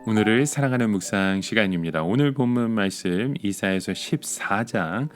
오늘을 사랑하는 묵상 시간입니다. 오늘 본문 말씀 이사야서 14장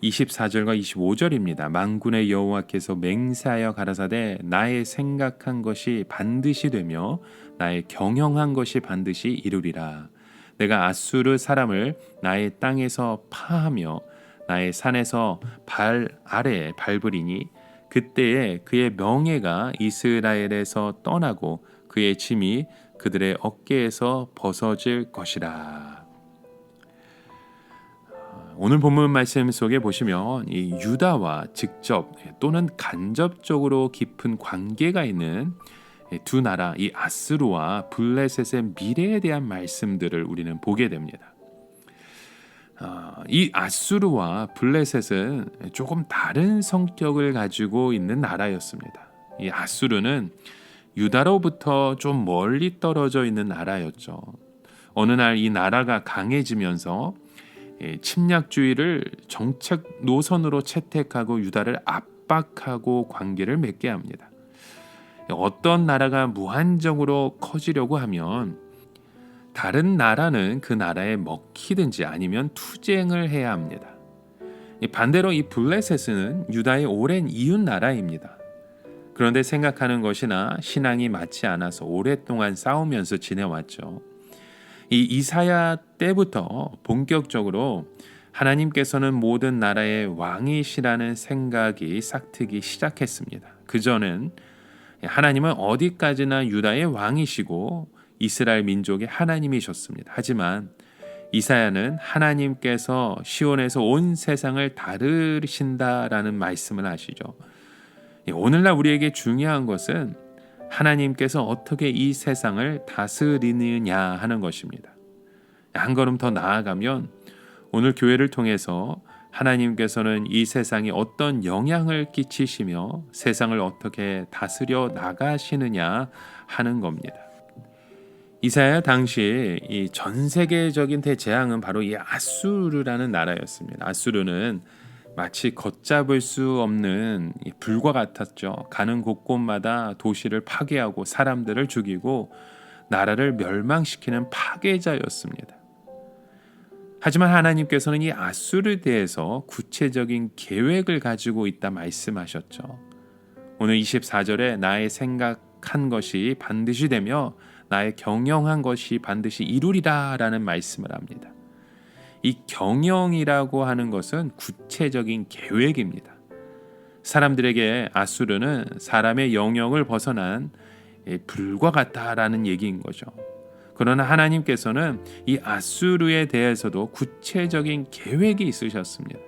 24절과 25절입니다. 만군의 여호와께서 맹세하여 가라사대 나의 생각한 것이 반드시 되며 나의 경영한 것이 반드시 이루리라. 내가 아수르 사람을 나의 땅에서 파하며 나의 산에서 발 아래에 밟으리니 그때에 그의 명예가 이스라엘에서 떠나고 그의 짐이 그들의 어깨에서 벗어질 것이라. 오늘 본문 말씀 속에 보시면 이 유다와 직접 또는 간접적으로 깊은 관계가 있는 두 나라, 이 아스루와 블레셋의 미래에 대한 말씀들을 우리는 보게 됩니다. 이 아수르와 블레셋은 조금 다른 성격을 가지고 있는 나라였습니다. 이 아수르는 유다로부터 좀 멀리 떨어져 있는 나라였죠. 어느 날 이 나라가 강해지면서 침략주의를 정책 노선으로 채택하고 유다를 압박하고 관계를 맺게 합니다. 어떤 나라가 무한정으로 커지려고 하면 다른 나라는 그 나라에 먹히든지 아니면 투쟁을 해야 합니다. 반대로 이 블레셋은 유다의 오랜 이웃 나라입니다. 그런데 생각하는 것이나 신앙이 맞지 않아서 오랫동안 싸우면서 지내왔죠. 이 이사야 때부터 본격적으로 하나님께서는 모든 나라의 왕이시라는 생각이 싹트기 시작했습니다. 그전엔 하나님은 어디까지나 유다의 왕이시고 이스라엘 민족의 하나님이셨습니다. 하지만 이사야는 하나님께서 시온에서 온 세상을 다루신다라는 말씀을 하시죠. 오늘날 우리에게 중요한 것은 하나님께서 어떻게 이 세상을 다스리느냐 하는 것입니다. 한 걸음 더 나아가면 오늘 교회를 통해서 하나님께서는 이 세상에 어떤 영향을 끼치시며 세상을 어떻게 다스려 나가시느냐 하는 겁니다. 이사야 당시 이 전 세계적인 대재앙은 바로 이 아수르라는 나라였습니다. 아수르는 마치 걷잡을 수 없는 불과 같았죠. 가는 곳곳마다 도시를 파괴하고 사람들을 죽이고 나라를 멸망시키는 파괴자였습니다. 하지만 하나님께서는 이 아수르에 대해서 구체적인 계획을 가지고 있다 말씀하셨죠. 오늘 24절에 나의 생각한 것이 반드시 되며 나의 경영한 것이 반드시 이루리라 라는 말씀을 합니다. 이 경영이라고 하는 것은 구체적인 계획입니다. 사람들에게 아수르는 사람의 영역을 벗어난 불과 같다라는 얘기인 거죠. 그러나 하나님께서는 이 아수르에 대해서도 구체적인 계획이 있으셨습니다.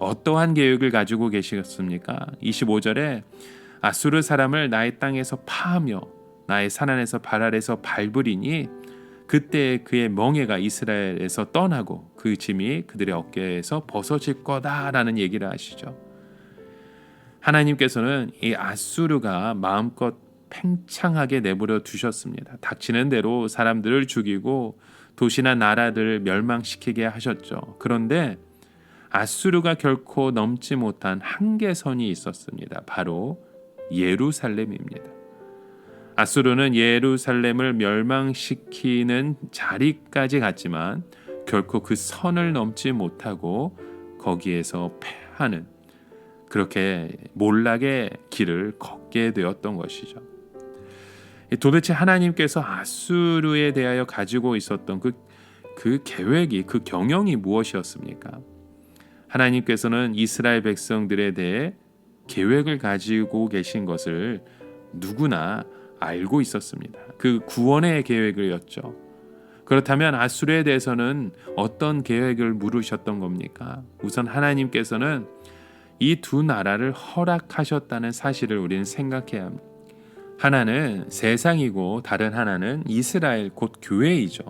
어떠한 계획을 가지고 계시겠습니까? 25절에 아수르 사람을 나의 땅에서 파하며 나의 산 안에서 발 아래서 밟으리니 그때 그의 멍에가 이스라엘에서 떠나고 그 짐이 그들의 어깨에서 벗어질 거다라는 얘기를 하시죠. 하나님께서는 이 아수르가 마음껏 팽창하게 내버려 두셨습니다. 닥치는 대로 사람들을 죽이고 도시나 나라들을 멸망시키게 하셨죠. 그런데 아수르가 결코 넘지 못한 한계선이 있었습니다. 바로 예루살렘입니다. 아수르는 예루살렘을 멸망시키는 자리까지 갔지만 결코 그 선을 넘지 못하고 거기에서 패하는 그렇게 몰락의 길을 걷게 되었던 것이죠. 도대체 하나님께서 아수르에 대하여 가지고 있었던 그 계획이, 그 경영이 무엇이었습니까? 하나님께서는 이스라엘 백성들에 대해 계획을 가지고 계신 것을 누구나 알고 있었습니다. 그 구원의 계획을였죠. 그렇다면 아수르에 대해서는 어떤 계획을 물으셨던 겁니까? 우선 하나님께서는 이 두 나라를 허락하셨다는 사실을 우리는 생각해야 합니다. 하나는 세상이고 다른 하나는 이스라엘 곧 교회이죠.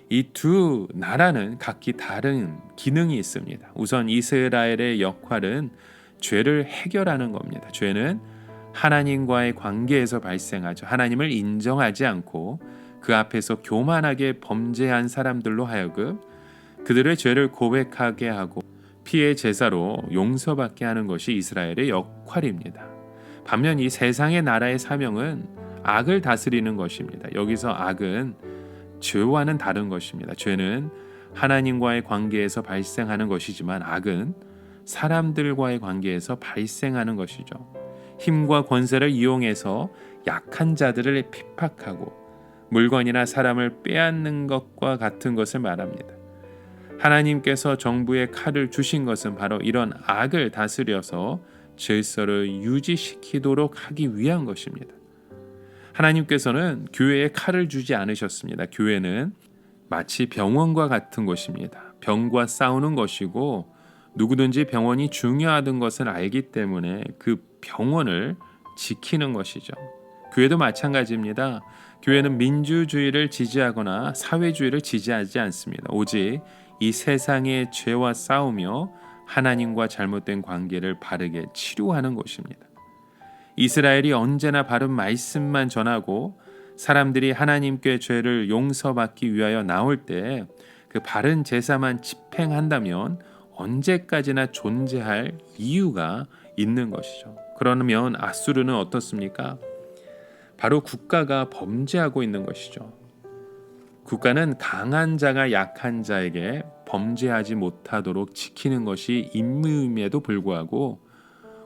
이 두 나라는 각기 다른 기능이 있습니다. 우선 이스라엘의 역할은 죄를 해결하는 겁니다. 죄는 하나님과의 관계에서 발생하죠. 하나님을 인정하지 않고 그 앞에서 교만하게 범죄한 사람들로 하여금 그들의 죄를 고백하게 하고 피의 제사로 용서받게 하는 것이 이스라엘의 역할입니다. 반면 이 세상의 나라의 사명은 악을 다스리는 것입니다. 여기서 악은 죄와는 다른 것입니다. 죄는 하나님과의 관계에서 발생하는 것이지만 악은 사람들과의 관계에서 발생하는 것이죠. 힘과 권세를 이용해서 약한 자들을 핍박하고 물건이나 사람을 빼앗는 것과 같은 것을 말합니다. 하나님께서 정부에 칼을 주신 것은 바로 이런 악을 다스려서 질서를 유지시키도록 하기 위한 것입니다. 하나님께서는 교회에 칼을 주지 않으셨습니다. 교회는 마치 병원과 같은 곳입니다. 병과 싸우는 것이고 누구든지 병원이 중요하던 것을 알기 때문에 그 병원을 지키는 것이죠. 교회도 마찬가지입니다. 교회는 민주주의를 지지하거나 사회주의를 지지하지 않습니다. 오직 이 세상의 죄와 싸우며 하나님과 잘못된 관계를 바르게 치료하는 곳입니다. 이스라엘이 언제나 바른 말씀만 전하고 사람들이 하나님께 죄를 용서받기 위하여 나올 때 그 바른 제사만 집행한다면 언제까지나 존재할 이유가 있는 것이죠. 그러면 아수르는 어떻습니까? 바로 국가가 범죄하고 있는 것이죠. 국가는 강한 자가 약한 자에게 범죄하지 못하도록 지키는 것이 임무임에도 불구하고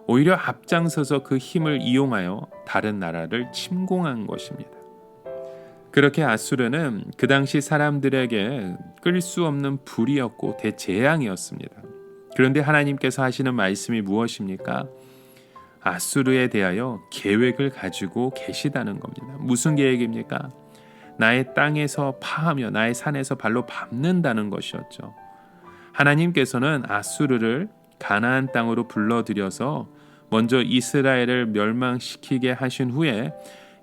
오히려 앞장서서 그 힘을 이용하여 다른 나라를 침공한 것입니다. 그렇게 아수르는 그 당시 사람들에게 끌 수 없는 불이었고 대재앙이었습니다. 그런데 하나님께서 하시는 말씀이 무엇입니까? 아수르에 대하여 계획을 가지고 계시다는 겁니다. 무슨 계획입니까? 나의 땅에서 파하며 나의 산에서 발로 밟는다는 것이었죠. 하나님께서는 아수르를 가나안 땅으로 불러들여서 먼저 이스라엘을 멸망시키게 하신 후에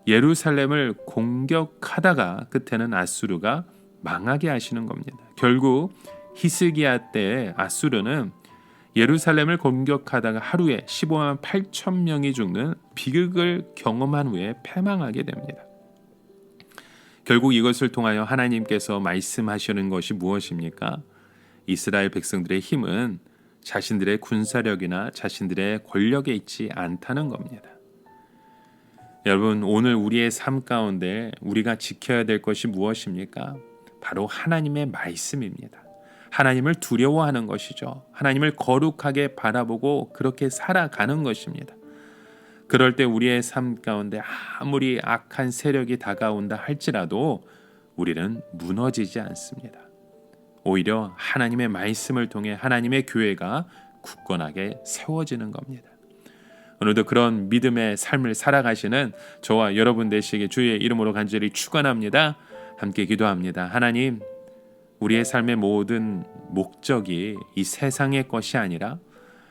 예루살렘을 공격하다가 끝에는 아수르가 망하게 하시는 겁니다. 결국 히스기야 때 아수르는 예루살렘을 공격하다가 하루에 15만 8천 명이 죽는 비극을 경험한 후에 패망하게 됩니다. 결국 이것을 통하여 하나님께서 말씀하시는 것이 무엇입니까? 이스라엘 백성들의 힘은 자신들의 군사력이나 자신들의 권력에 있지 않다는 겁니다. 여러분, 오늘 우리의 삶 가운데 우리가 지켜야 될 것이 무엇입니까? 바로 하나님의 말씀입니다. 하나님을 두려워하는 것이죠. 하나님을 거룩하게 바라보고 그렇게 살아가는 것입니다. 그럴 때 우리의 삶 가운데 아무리 악한 세력이 다가온다 할지라도 우리는 무너지지 않습니다. 오히려 하나님의 말씀을 통해 하나님의 교회가 굳건하게 세워지는 겁니다. 오늘도 그런 믿음의 삶을 살아가시는 저와 여러분 되시길 주의 이름으로 간절히 축원합니다. 함께 기도합니다. 하나님, 우리의 삶의 모든 목적이 이 세상의 것이 아니라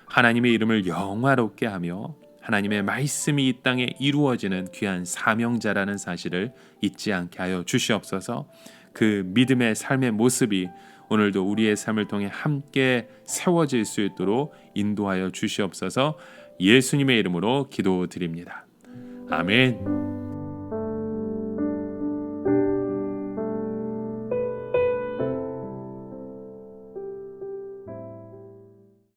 하나님의 이름을 영화롭게 하며 하나님의 말씀이 이 땅에 이루어지는 귀한 사명자라는 사실을 잊지 않게 하여 주시옵소서. 그 믿음의 삶의 모습이 오늘도 우리의 삶을 통해 함께 세워질 수 있도록 인도하여 주시옵소서. 예수님의 이름으로 기도드립니다. 아멘.